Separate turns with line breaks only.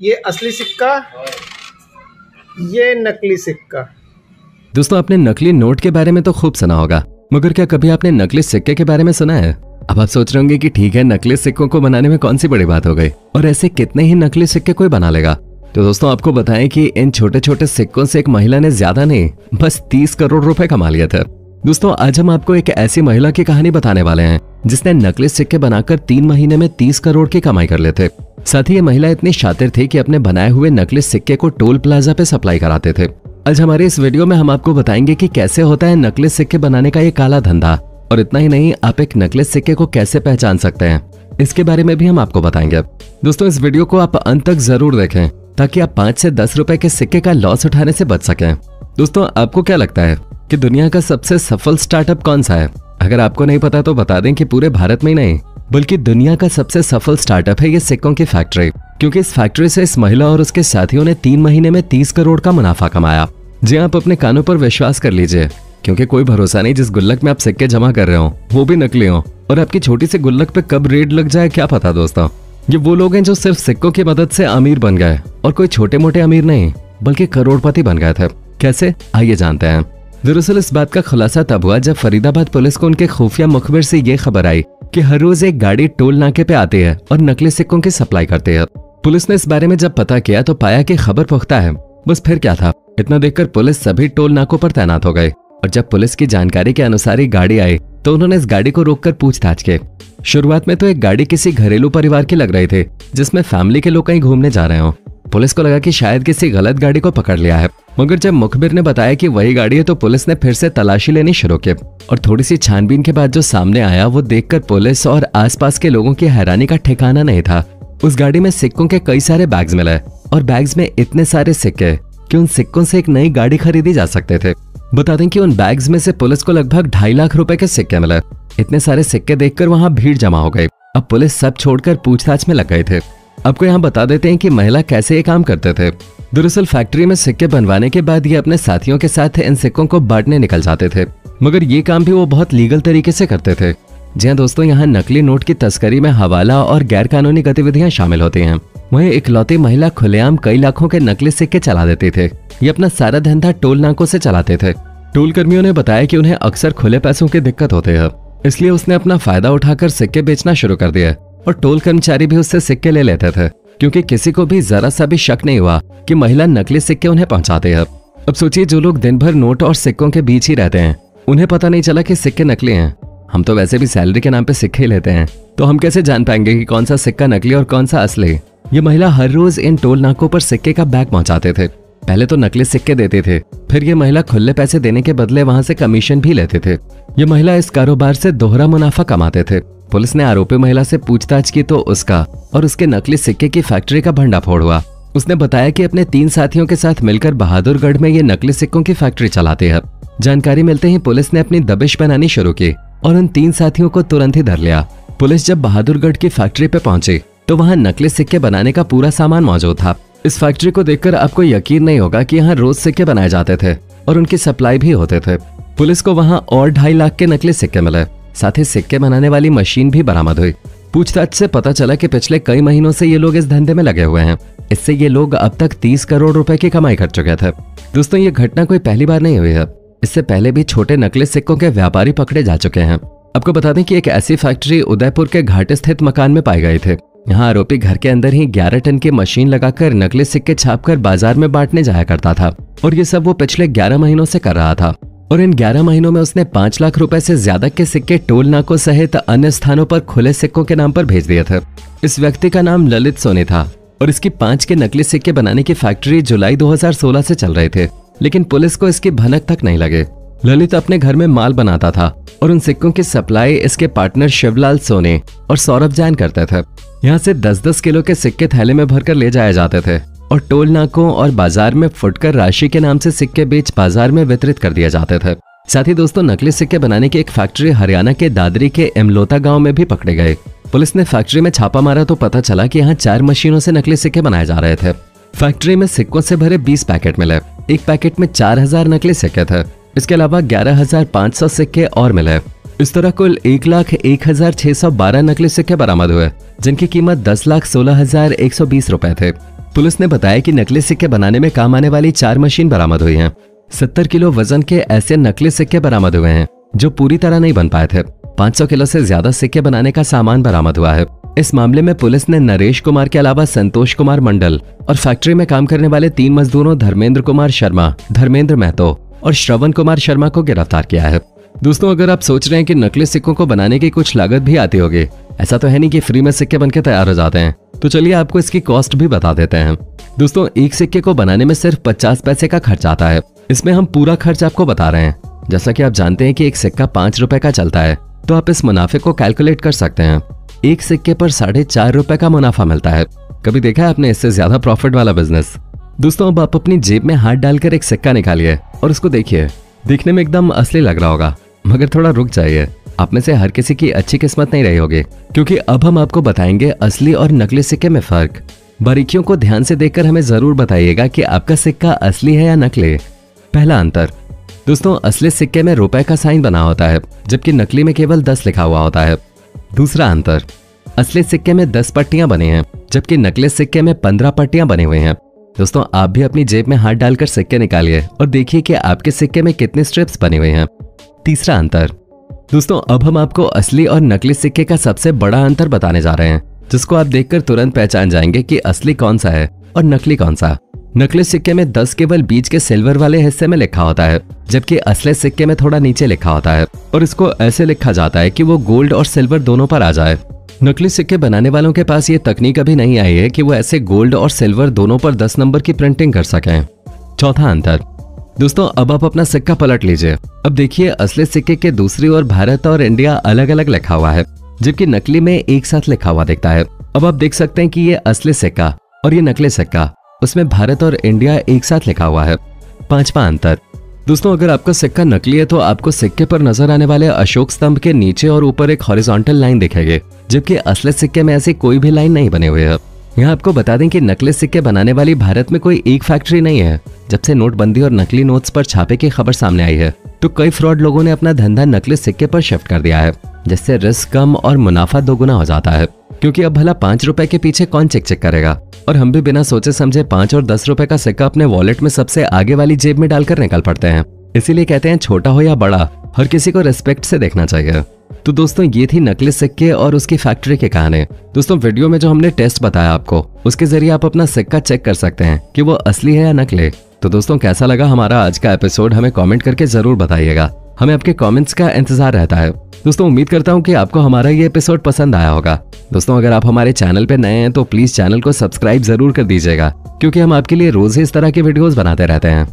ये असली सिक्का, ये नकली सिक्का।
दोस्तों, आपने नकली नोट के बारे में तो खूब सुना होगा, मगर क्या कभी आपने नकली सिक्के के बारे में सुना है? अब आप सोच रहे होंगे कि ठीक है, नकली सिक्कों को बनाने में कौन सी बड़ी बात हो गई और ऐसे कितने ही नकली सिक्के कोई बना लेगा। तो दोस्तों, आपको बताएं कि इन छोटे छोटे सिक्कों से एक महिला ने ज्यादा नहीं, बस 30 करोड़ रुपए कमा लिए थे। दोस्तों, आज हम आपको एक ऐसी महिला की कहानी बताने वाले हैं जिसने नकली सिक्के बनाकर 3 महीने में 30 करोड़ की कमाई कर लेते। साथ ही ये महिला इतनी शातिर थी कि अपने बनाए हुए नकली सिक्के को टोल प्लाजा पे सप्लाई कराते थे। आज हमारे इस वीडियो में हम आपको बताएंगे कि कैसे होता है नकली सिक्के बनाने का ये काला धंधा, और इतना ही नहीं, आप एक नकली सिक्के को कैसे पहचान सकते हैं, इसके बारे में भी हम आपको बताएंगे। दोस्तों, इस वीडियो को आप अंत तक जरूर देखें ताकि आप 5 से 10 रुपए के सिक्के का लॉस उठाने से बच सकें। दोस्तों, आपको क्या लगता है कि दुनिया का सबसे सफल स्टार्टअप कौन सा है? अगर आपको नहीं पता तो बता दें कि पूरे भारत में ही नहीं बल्कि दुनिया का सबसे सफल स्टार्टअप है ये सिक्कों की फैक्ट्री, क्योंकि इस फैक्ट्री से इस महिला और उसके साथियों ने 3 महीने में 30 करोड़ का मुनाफा कमाया। जी, आप अपने कानों पर विश्वास कर लीजिए, क्योंकि कोई भरोसा नहीं जिस गुल्लक में आप सिक्के जमा कर रहे हो वो भी नकली हो, और आपकी छोटी सी गुल्लक पे कब रेड लग जाए क्या पता। दोस्तों, ये वो लोग हैं जो सिर्फ सिक्कों की मदद से अमीर बन गए, और कोई छोटे मोटे अमीर नहीं बल्कि करोड़पति बन गए थे। कैसे, आइए जानते हैं। दरअसल इस बात का खुलासा तब हुआ जब फरीदाबाद पुलिस को उनके खुफिया मुखबिर से ये खबर आई कि हर रोज एक गाड़ी टोल नाके पे आती है और नकली सिक्कों की सप्लाई करती है। पुलिस ने इस बारे में जब पता किया तो पाया कि खबर पुख्ता है। बस फिर क्या था, इतना देखकर पुलिस सभी टोल नाकों पर तैनात हो गई, और जब पुलिस की जानकारी के अनुसार ही गाड़ी आई तो उन्होंने इस गाड़ी को रोककर पूछताछ की। शुरुआत में तो एक गाड़ी किसी घरेलू परिवार की लग रही थी जिसमें फैमिली के लोग कहीं घूमने जा रहे हो। पुलिस को लगा कि शायद किसी गलत गाड़ी को पकड़ लिया है, मगर जब मुखबिर ने बताया कि वही गाड़ी है तो पुलिस ने फिर से तलाशी लेनी शुरू की, और थोड़ी सी छानबीन के बाद जो सामने आया वो देखकर पुलिस और आसपास के लोगों की हैरानी का ठिकाना नहीं था। उस गाड़ी में सिक्कों के कई सारे बैग्स मिले, और बैग्स में इतने सारे सिक्के कि उन सिक्कों से एक नई गाड़ी खरीदी जा सकते थे। बता दें कि उन बैग्स में से पुलिस को लगभग 2.5 लाख रुपए के सिक्के मिले। इतने सारे सिक्के देखकर वहां भीड़ जमा हो गई। अब पुलिस सब छोड़कर पूछताछ में लग गए थे। आपको यहाँ बता देते हैं कि महिला कैसे ये काम करते थे। दरअसल फैक्ट्री में सिक्के बनवाने के बाद ये अपने साथियों के साथ इन सिक्कों को बांटने निकल जाते थे, मगर ये काम भी वो बहुत लीगल तरीके से करते थे। जी हाँ दोस्तों, यहाँ नकली नोट की तस्करी में हवाला और गैर कानूनी गतिविधियां शामिल होती हैं। वहीं इकलौती महिला खुलेआम कई लाखों के नकली सिक्के चला देते थे। ये अपना सारा धंधा टोल नाकों से चलाते थे। टोल कर्मियों ने बताया कि उन्हें अक्सर खुले पैसों की दिक्कत होती है, इसलिए उसने अपना फायदा उठाकर सिक्के बेचना शुरू कर दिया, और टोल कर्मचारी भी उससे सिक्के ले लेते थे, क्योंकि किसी को भी जरा सा भी शक नहीं हुआ कि महिला नकली सिक्के उन्हें पहुंचाते हैं। अब सोचिए, जो लोग दिन भर नोट और सिक्कों के बीच ही रहते हैं उन्हें पता नहीं चला कि सिक्के नकली हैं। हम तो वैसे भी सैलरी के नाम पे सिक्के लेते हैं, तो हम कैसे जान पाएंगे कि कौन सा सिक्का नकली और कौन सा असली? ये महिला हर रोज इन टोल नाकों पर सिक्के का बैग पहुंचाते थे। पहले तो नकली सिक्के देते थे, फिर ये महिला खुले पैसे देने के बदले वहां से कमीशन भी लेते थे। ये महिला इस कारोबार से दोहरा मुनाफा कमाते थे। पुलिस ने आरोपी महिला से पूछताछ की तो उसका और उसके नकली सिक्के की फैक्ट्री का भंडाफोड़ हुआ। उसने बताया कि अपने 3 साथियों के साथ मिलकर बहादुरगढ़ में ये नकली सिक्कों की फैक्ट्री चलाते हैं। जानकारी मिलते ही पुलिस ने अपनी दबिश बनानी शुरू की और उन 3 साथियों को तुरंत ही धर लिया। पुलिस जब बहादुरगढ़ की फैक्ट्री पे पहुंची तो वहां नकली सिक्के बनाने का पूरा सामान मौजूद था। इस फैक्ट्री को देखकर आपको यकीन नहीं होगा कि यहाँ रोज सिक्के बनाए जाते थे और उनकी सप्लाई भी होते थे। पुलिस को वहां और 2.5 लाख के नकली सिक्के मिले, साथ ही सिक्के बनाने वाली मशीन भी बरामद हुई। पूछताछ से पता चला कि पिछले कई महीनों से ये लोग इस धंधे में लगे हुए हैं। इससे ये लोग अब तक 30 करोड़ रुपए की कमाई कर चुके थे। दोस्तों, ये घटना कोई पहली बार नहीं हुई है, इससे पहले भी छोटे नकली सिक्कों के व्यापारी पकड़े जा चुके हैं। आपको बता दें कि एक ऐसी फैक्ट्री उदयपुर के घाट स्थित मकान में पाए गए थे। यहाँ आरोपी घर के अंदर ही 11 टन की मशीन लगाकर नकली सिक्के छापकर बाजार में बांटने जाया करता था, और ये सब वो पिछले 11 महीनों से कर रहा था। और इन 11 महीनों में उसने 5 लाख रुपए से ज्यादा के सिक्के टोल नाकों सहित अन्य स्थानों पर खुले सिक्कों के नाम पर भेज दिए थे। इस व्यक्ति का नाम ललित सोनी था, और इसकी 5 के नकली सिक्के बनाने की फैक्ट्री जुलाई 2016 से चल रहे थे, लेकिन पुलिस को इसकी भनक तक नहीं लगे। ललित अपने घर में माल बनाता था और उन सिक्कों की सप्लाई इसके पार्टनर शिवलाल सोनी और सौरभ जैन करते थे। यहाँ से 10-10 किलो के सिक्के थैले में भरकर ले जाए जाते थे, और टोल नाकों और बाजार में फुटकर राशि के नाम से सिक्के बेच बाजार में वितरित कर दिए जाते थे। साथ ही दोस्तों, नकली सिक्के बनाने की एक फैक्ट्री हरियाणा के दादरी के इमलोता गांव में भी पकड़े गए। पुलिस ने फैक्ट्री में छापा मारा तो पता चला कि यहाँ 4 मशीनों से नकली सिक्के बनाए जा रहे थे। फैक्ट्री में सिक्कों से भरे 20 पैकेट मिले। एक पैकेट में 4000 नकली सिक्के थे। इसके अलावा 11,500 सिक्के और मिले। इस तरह कुल 1,01,612 नकली सिक्के बरामद हुए, जिनकी कीमत 10,16,120 रुपए थे। पुलिस ने बताया कि नकली सिक्के बनाने में काम आने वाली 4 मशीन बरामद हुई हैं। 70 किलो वजन के ऐसे नकली सिक्के बरामद हुए हैं जो पूरी तरह नहीं बन पाए थे। 500 किलो से ज्यादा सिक्के बनाने का सामान बरामद हुआ है। इस मामले में पुलिस ने नरेश कुमार के अलावा संतोष कुमार मंडल और फैक्ट्री में काम करने वाले 3 मजदूरों धर्मेंद्र कुमार शर्मा, धर्मेंद्र महतो और श्रवण कुमार शर्मा को गिरफ्तार किया है। दोस्तों, अगर आप सोच रहे हैं कि नकली सिक्कों को बनाने की कुछ लागत भी आती होगी, ऐसा तो है नहीं कि फ्री में सिक्के बनके तैयार हो जाते हैं, तो चलिए आपको इसकी कॉस्ट भी बता देते हैं। दोस्तों, एक सिक्के को बनाने में सिर्फ 50 पैसे का खर्च आता है। इसमें हम पूरा खर्च आपको बता रहे हैं। जैसा कि आप जानते हैं कि एक सिक्का 5 रुपए का चलता है, तो आप इस मुनाफे को कैलकुलेट कर सकते हैं। एक सिक्के पर 4.5 रुपए का मुनाफा मिलता है। कभी देखा है आपने इससे ज्यादा प्रॉफिट वाला बिजनेस? दोस्तों, अब आप अपनी जेब में हाथ डालकर एक सिक्का निकालिए और उसको देखिए। दिखने में एकदम असली लग रहा होगा, मगर थोड़ा रुक जाइए। आप में से हर किसी की अच्छी किस्मत नहीं रही होगी, क्योंकि अब हम आपको बताएंगे असली और नकली सिक्के में फर्क। बारीकियों को ध्यान से देखकर हमें जरूर बताइएगा कि आपका सिक्का असली है या नकली। पहला अंतर, दोस्तों, असली सिक्के में रुपए का साइन बना होता है, जबकि नकली में केवल 10 लिखा हुआ होता है। दूसरा अंतर, असली सिक्के में 10 पट्टियां बनी हैं, जबकि नकली सिक्के में 15 पट्टियां बनी हुई हैं। दोस्तों, आप भी अपनी जेब में हाथ डालकर सिक्के निकालिए और देखिए कि आपके सिक्के में कितनी स्ट्रिप्स बनी हुई हैं। तीसरा अंतर, दोस्तों, अब हम आपको असली और नकली सिक्के का सबसे बड़ा अंतर बताने जा रहे हैं, जिसको आप देखकर तुरंत पहचान जाएंगे कि असली कौन सा है और नकली कौन सा। नकली सिक्के में 10 केवल बीच के सिल्वर वाले हिस्से में लिखा होता है, जबकि असली सिक्के में थोड़ा नीचे लिखा होता है और इसको ऐसे लिखा जाता है कि वो गोल्ड और सिल्वर दोनों पर आ जाए। नकली सिक्के बनाने वालों के पास ये तकनीक अभी नहीं आई है कि वो ऐसे गोल्ड और सिल्वर दोनों पर 10 नंबर की प्रिंटिंग कर सकें। चौथा अंतर, दोस्तों, अब आप अपना सिक्का पलट लीजिए। अब देखिए, असली सिक्के के दूसरी ओर भारत और इंडिया अलग अलग लिखा हुआ है, जबकि नकली में एक साथ लिखा हुआ दिखता है। अब आप देख सकते हैं कि ये असली सिक्का और ये नकली सिक्का, उसमें भारत और इंडिया एक साथ लिखा हुआ है। पांचवा अंतर, दोस्तों, अगर आपका सिक्का नकली है तो आपको सिक्के पर नजर आने वाले अशोक स्तंभ के नीचे और ऊपर एक हॉरिजॉन्टल लाइन दिखेगी, जबकि असली सिक्के में ऐसी कोई भी लाइन नहीं बनी हुई है। यहाँ आपको बता दें कि नकली सिक्के बनाने वाली भारत में कोई एक फैक्ट्री नहीं है। जब से नोटबंदी और नकली नोट्स पर छापे की खबर सामने आई है, तो कई फ्रॉड लोगों ने अपना धंधा नकली सिक्के पर शिफ्ट कर दिया है, जिससे रिस्क कम और मुनाफा दोगुना हो जाता है। क्योंकि अब भला 5 रुपए के पीछे कौन चेक करेगा, और हम भी बिना सोचे समझे 5 और 10 रुपए का सिक्का अपने वॉलेट में सबसे आगे वाली जेब में डालकर निकल पड़ते हैं। इसीलिए कहते हैं, छोटा हो या बड़ा, हर किसी को रिस्पेक्ट से देखना चाहिए। तो दोस्तों, ये थी नकली सिक्के और उसकी फैक्ट्री की कहानी। दोस्तों, वीडियो में जो हमने टेस्ट बताया आपको, उसके जरिए आप अपना सिक्का चेक कर सकते हैं कि वो असली है या नकली। तो दोस्तों, कैसा लगा हमारा आज का एपिसोड, हमें कमेंट करके जरूर बताइएगा। हमें आपके कमेंट्स का इंतजार रहता है। दोस्तों, उम्मीद करता हूँ कि आपको हमारा ये एपिसोड पसंद आया होगा। दोस्तों, अगर आप हमारे चैनल पे नए हैं तो प्लीज चैनल को सब्सक्राइब जरूर कर दीजिएगा, क्योंकि हम आपके लिए रोज ही इस तरह के वीडियोस बनाते रहते हैं।